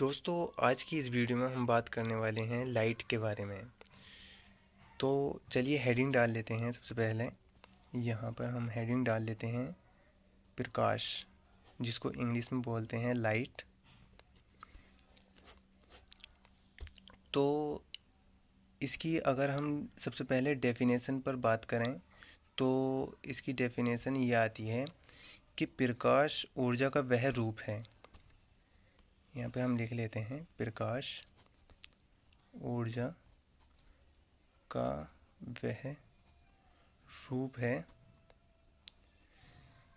दोस्तों, आज की इस वीडियो में हम बात करने वाले हैं लाइट के बारे में। तो चलिए हेडिंग डाल लेते हैं। सबसे पहले यहाँ पर हम हेडिंग डाल लेते हैं प्रकाश, जिसको इंग्लिश में बोलते हैं लाइट। तो इसकी अगर हम सबसे पहले डेफिनेशन पर बात करें तो इसकी डेफिनेशन ये आती है कि प्रकाश ऊर्जा का वह रूप है। यहाँ पे हम लिख लेते हैं, प्रकाश ऊर्जा का वह रूप है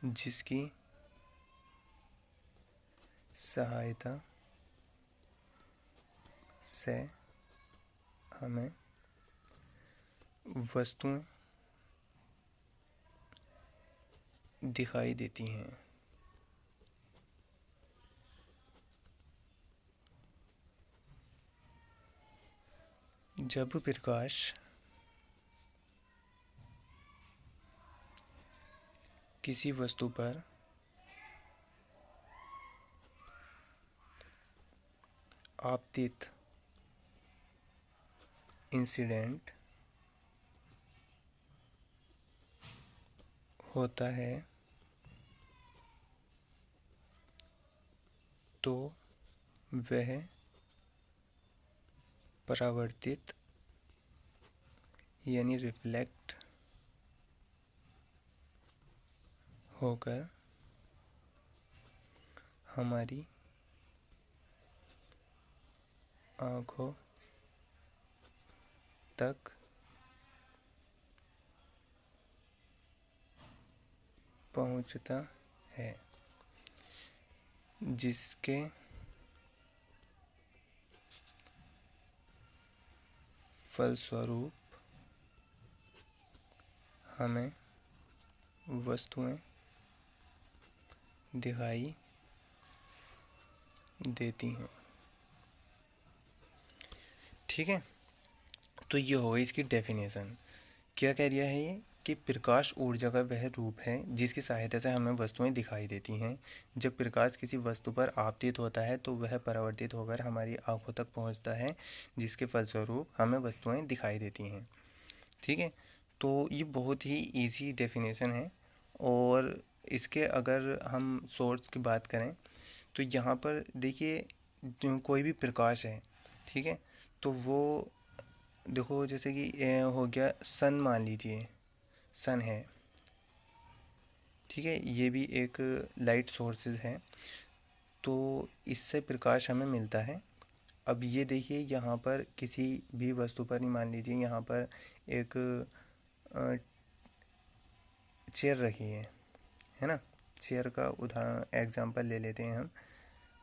जिसकी सहायता से हमें वस्तुएं दिखाई देती हैं। जब प्रकाश किसी वस्तु पर आपतित इंसिडेंट होता है तो वह परावर्तित यानी रिफ्लेक्ट होकर हमारी आँखों तक पहुँचता है, जिसके फलस्वरूप हमें वस्तुएं दिखाई देती हैं। ठीक है, तो ये हो गई इसकी डेफिनेशन। क्या कह रहा है ये कि प्रकाश ऊर्जा का वह रूप है जिसकी सहायता से हमें वस्तुएं दिखाई देती हैं। जब प्रकाश किसी वस्तु पर आपतित होता है तो वह परावर्तित होकर हमारी आंखों तक पहुंचता है, जिसके फलस्वरूप हमें वस्तुएं दिखाई देती हैं। ठीक है, तो ये बहुत ही इजी डेफिनेशन है। और इसके अगर हम सोर्स की बात करें तो यहाँ पर देखिए, जो कोई भी प्रकाश है, ठीक है, तो वो देखो जैसे कि हो गया सन, मान लीजिए सन है, ठीक है, ये भी एक लाइट सोर्सेज है, तो इससे प्रकाश हमें मिलता है। अब ये देखिए, यहाँ पर किसी भी वस्तु पर ही मान लीजिए यहाँ पर एक चेयर रखी है ना। चेयर का उदाहरण एग्जांपल ले लेते हैं हम,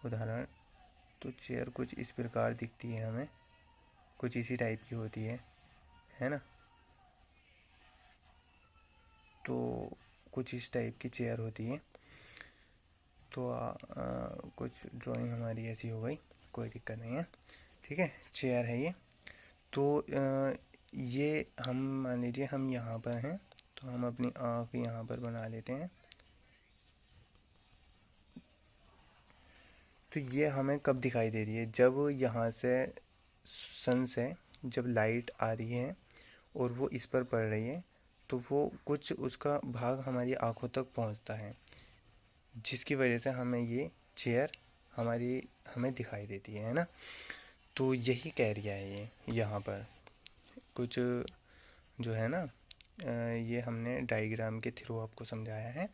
उदाहरण। तो चेयर कुछ इस प्रकार दिखती है हमें, कुछ इसी टाइप की होती है ना। तो कुछ इस टाइप की चेयर होती है। तो कुछ ड्राइंग हमारी ऐसी हो गई, कोई दिक्कत नहीं है। ठीक है, चेयर है ये। तो ये हम मान लीजिए हम यहाँ पर हैं, तो हम अपनी आँख यहाँ पर बना लेते हैं। तो ये हमें कब दिखाई दे रही है? जब यहाँ से सन से जब लाइट आ रही है और वो इस पर पड़ रही है, तो वो कुछ उसका भाग हमारी आँखों तक पहुँचता है, जिसकी वजह से हमें ये चेयर हमें दिखाई देती है ना। तो यही कह रहा है ये यहाँ पर कुछ जो है ना, ये हमने डायग्राम के थ्रू आपको समझाया है।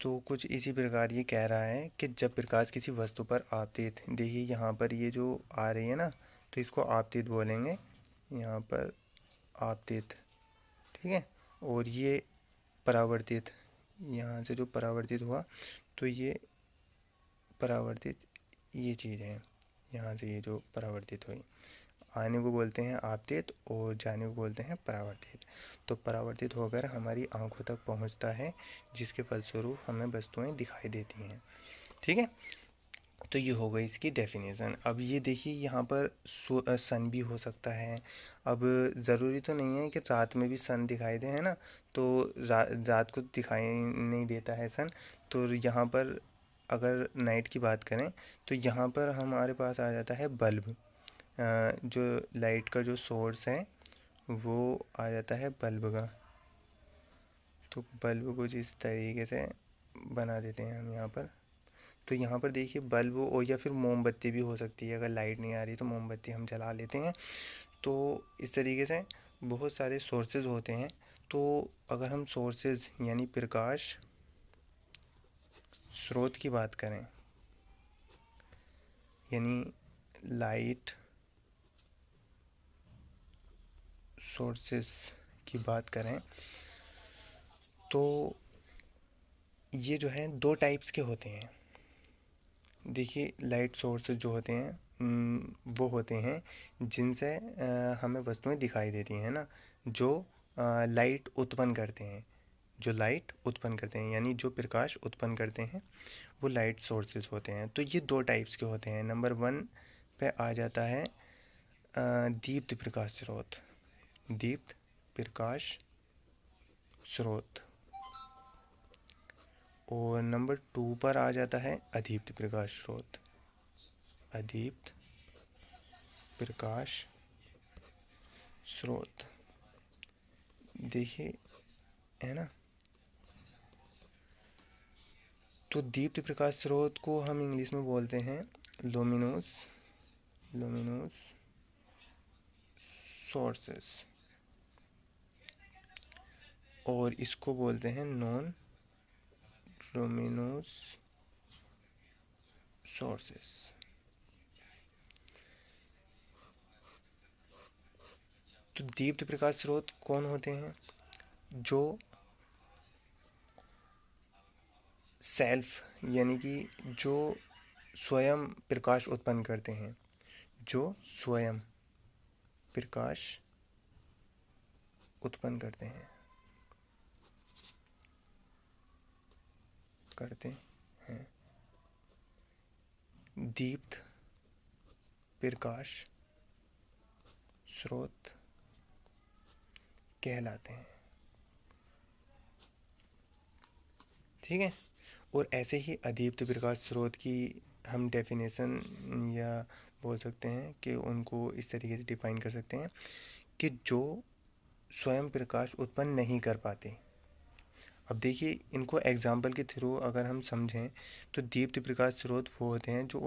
तो कुछ इसी प्रकार ये कह रहा है कि जब प्रकाश किसी वस्तु पर आपतित, देखिए यहाँ पर ये जो आ रही है ना, तो इसको आपतित बोलेंगे, यहाँ पर आपतित, ठीक है। और ये परावर्तित, यहाँ से जो परावर्तित हुआ, तो ये परावर्तित ये चीज़ है, यहाँ से ये जो परावर्तित हुई, आने को बोलते हैं आपतित और जाने को बोलते हैं परावर्तित। तो परावर्तित होकर हमारी आंखों तक पहुंचता है, जिसके फलस्वरूप हमें वस्तुएं दिखाई देती हैं। ठीक है, तो ये हो गई इसकी डेफिनेशन। अब ये देखिए, यहाँ पर सन भी हो सकता है। अब ज़रूरी तो नहीं है कि रात में भी सन दिखाई दे, है ना। तो रात को दिखाई नहीं देता है सन। तो यहाँ पर अगर नाइट की बात करें तो यहाँ पर हमारे पास आ जाता है बल्ब। जो लाइट का जो सोर्स है वो आ जाता है बल्ब का। तो बल्ब कुछ इस तरीके से बना देते हैं हम यहाँ पर। तो यहाँ पर देखिए बल्ब और या फिर मोमबत्ती भी हो सकती है, अगर लाइट नहीं आ रही तो मोमबत्ती हम जला लेते हैं। तो इस तरीके से बहुत सारे सोर्सेज होते हैं। तो अगर हम सोर्सेज यानी प्रकाश स्रोत की बात करें, यानी लाइट सोर्सेस की बात करें, तो ये जो है दो टाइप्स के होते हैं। देखिए लाइट सोर्सेज जो होते हैं वो होते हैं जिनसे हमें वस्तुएं दिखाई देती हैं ना, जो लाइट उत्पन्न करते हैं, जो लाइट उत्पन्न करते हैं यानी जो प्रकाश उत्पन्न करते हैं वो लाइट सोर्सेज होते हैं। तो ये दो टाइप्स के होते हैं। नंबर 1 पे आ जाता है दीप्त प्रकाश स्रोत, दीप्त प्रकाश स्रोत। और नंबर 2 पर आ जाता है अदीप्त प्रकाश स्रोत, अदीप्त प्रकाश स्रोत। देखिए है ना, तो दीप्त प्रकाश स्रोत को हम इंग्लिश में बोलते हैं लुमिनोस, लुमिनोस सोर्सेस, और इसको बोलते हैं नॉन लुमिनोस सोर्सेस। तो दीप्त प्रकाश स्रोत कौन होते हैं? जो सेल्फ यानी कि जो स्वयं प्रकाश उत्पन्न करते हैं, जो स्वयं प्रकाश उत्पन्न करते हैं, करते हैं, दीप्त प्रकाश स्रोत कहलाते हैं। ठीक है। और ऐसे ही अदीप्त प्रकाश स्रोत की हम डेफिनेशन या बोल सकते हैं कि उनको इस तरीके से डिफाइन कर सकते हैं कि जो स्वयं प्रकाश उत्पन्न नहीं कर पाते। अब देखिए इनको एग्जाम्पल के थ्रू अगर हम समझें तो दीप्त प्रकाश स्रोत वो होते हैं जो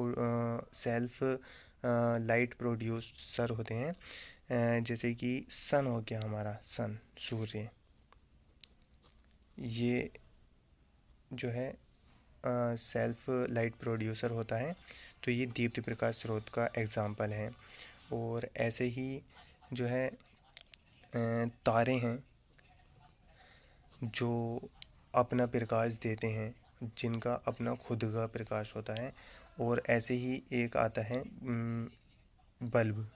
सेल्फ लाइट प्रोड्यूसर होते हैं। जैसे कि सन हो गया हमारा, सन सूर्य, ये जो है सेल्फ लाइट प्रोड्यूसर होता है। तो ये दीप्त प्रकाश स्रोत का एग्जाम्पल है। और ऐसे ही जो है तारे हैं जो अपना प्रकाश देते हैं, जिनका अपना खुद का प्रकाश होता है। और ऐसे ही एक आता है बल्ब,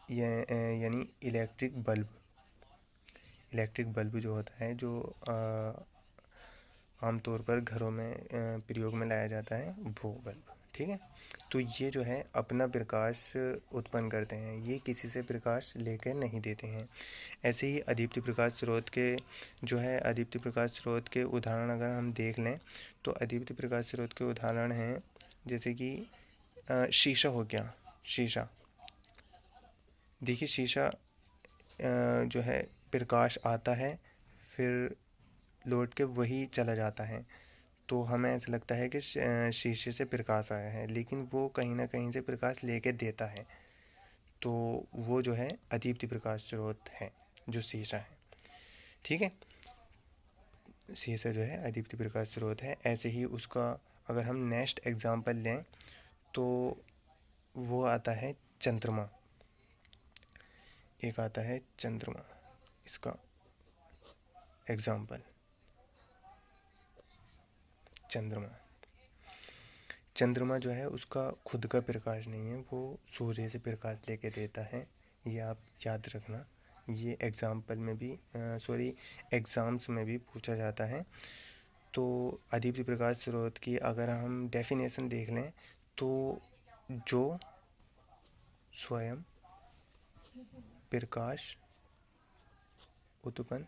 यानी इलेक्ट्रिक बल्ब। इलेक्ट्रिक बल्ब जो होता है, जो आमतौर पर घरों में प्रयोग में लाया जाता है, वो बल्ब। ठीक है। तो ये जो है अपना प्रकाश उत्पन्न करते हैं, ये किसी से प्रकाश लेकर नहीं देते हैं। ऐसे ही अदीप्त प्रकाश स्रोत के जो है, अदीप्त प्रकाश स्रोत के उदाहरण अगर हम देख लें तो अदीप्त प्रकाश स्रोत के उदाहरण हैं जैसे कि शीशा हो गया। शीशा, देखिए शीशा जो है प्रकाश आता है फिर लौट के वही चला जाता है। तो हमें ऐसा लगता है कि शीशे से प्रकाश आया है, लेकिन वो कहीं ना कहीं से प्रकाश लेके देता है। तो वो जो है अदीप्त प्रकाश स्रोत है, जो शीशा है। ठीक है। शीशा जो है अदीप्त प्रकाश स्रोत है। ऐसे ही उसका अगर हम नेक्स्ट एग्जांपल लें तो वो आता है चंद्रमा। एक आता है चंद्रमा, इसका एग्जांपल चंद्रमा। चंद्रमा जो है उसका खुद का प्रकाश नहीं है, वो सूर्य से प्रकाश लेके देता है। ये आप याद रखना। ये एग्जाम्पल में भी एग्ज़ाम्स में भी पूछा जाता है। तो अदीप्त प्रकाश स्रोत की अगर हम डेफिनेशन देख लें तो जो स्वयं प्रकाश उत्पन्न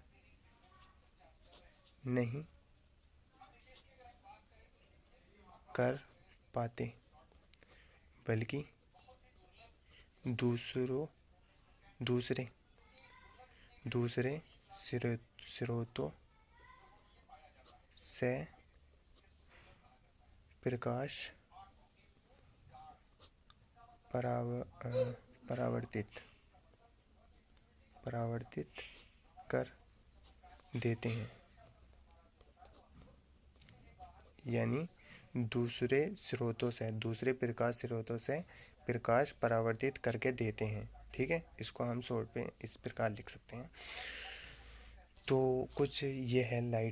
नहीं कर पाते, बल्कि दूसरे स्रोतों से प्रकाश परावर्तित कर देते हैं। यानी दूसरे प्रकाश स्रोतों से प्रकाश परावर्तित करके देते हैं। ठीक है, इसको हम शॉर्ट पे इस प्रकार लिख सकते हैं। तो कुछ ये है लाइट